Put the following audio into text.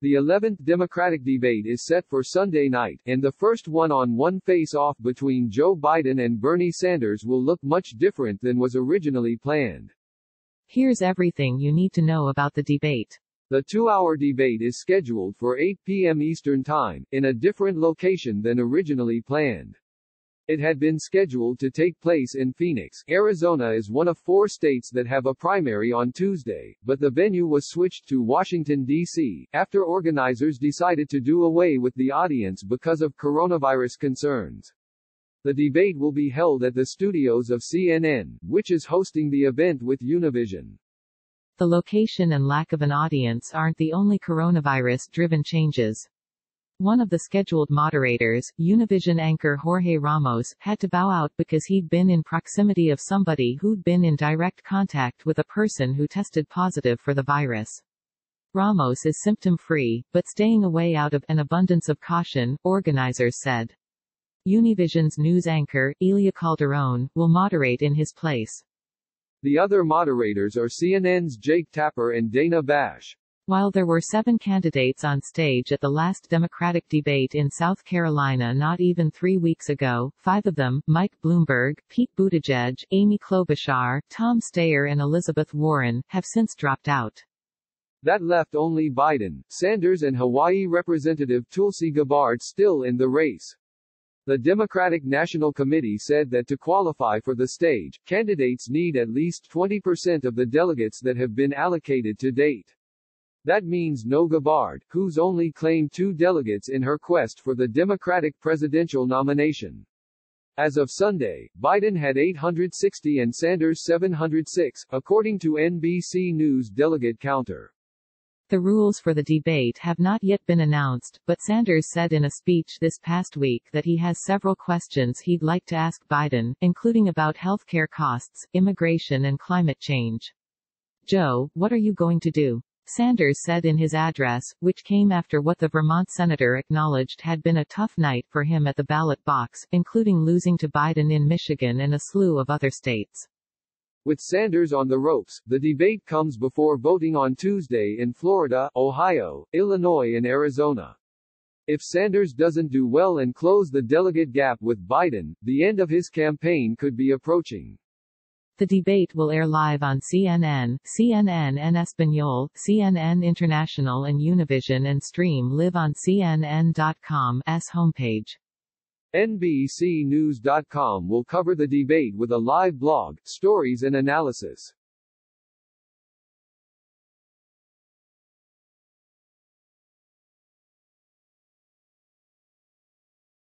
The 11th Democratic debate is set for Sunday night, and the first one-on-one face-off between Joe Biden and Bernie Sanders will look much different than was originally planned. Here's everything you need to know about the debate. The 2-hour debate is scheduled for 8 p.m. Eastern Time, in a different location than originally planned. It had been scheduled to take place in Phoenix. Arizona is one of 4 states that have a primary on Tuesday, but the venue was switched to Washington, D.C., after organizers decided to do away with the audience because of coronavirus concerns. The debate will be held at the studios of CNN, which is hosting the event with Univision. The location and lack of an audience aren't the only coronavirus-driven changes. One of the scheduled moderators, Univision anchor Jorge Ramos, had to bow out because he'd been in proximity of somebody who'd been in direct contact with a person who tested positive for the virus. Ramos is symptom-free, but staying away out of an abundance of caution, organizers said. Univision's news anchor, Elia Calderon, will moderate in his place. The other moderators are CNN's Jake Tapper and Dana Bash. While there were 7 candidates on stage at the last Democratic debate in South Carolina not even 3 weeks ago, 5 of them, Mike Bloomberg, Pete Buttigieg, Amy Klobuchar, Tom Steyer and Elizabeth Warren, have since dropped out. That left only Biden, Sanders and Hawaii Representative Tulsi Gabbard still in the race. The Democratic National Committee said that to qualify for the stage, candidates need at least 20% of the delegates that have been allocated to date. That means no Gabbard, who's only claimed 2 delegates in her quest for the Democratic presidential nomination. As of Sunday, Biden had 860 and Sanders 706, according to NBC News delegate counter. The rules for the debate have not yet been announced, but Sanders said in a speech this past week that he has several questions he'd like to ask Biden, including about healthcare costs, immigration and climate change. "Joe, what are you going to do?" Sanders said in his address, which came after what the Vermont senator acknowledged had been a tough night for him at the ballot box, including losing to Biden in Michigan and a slew of other states. With Sanders on the ropes, the debate comes before voting on Tuesday in Florida, Ohio, Illinois and Arizona. If Sanders doesn't do well and close the delegate gap with Biden, the end of his campaign could be approaching. The debate will air live on CNN, CNN en Español, CNN International and Univision and stream live on CNN.com's homepage. NBCnews.com will cover the debate with a live blog, stories and analysis.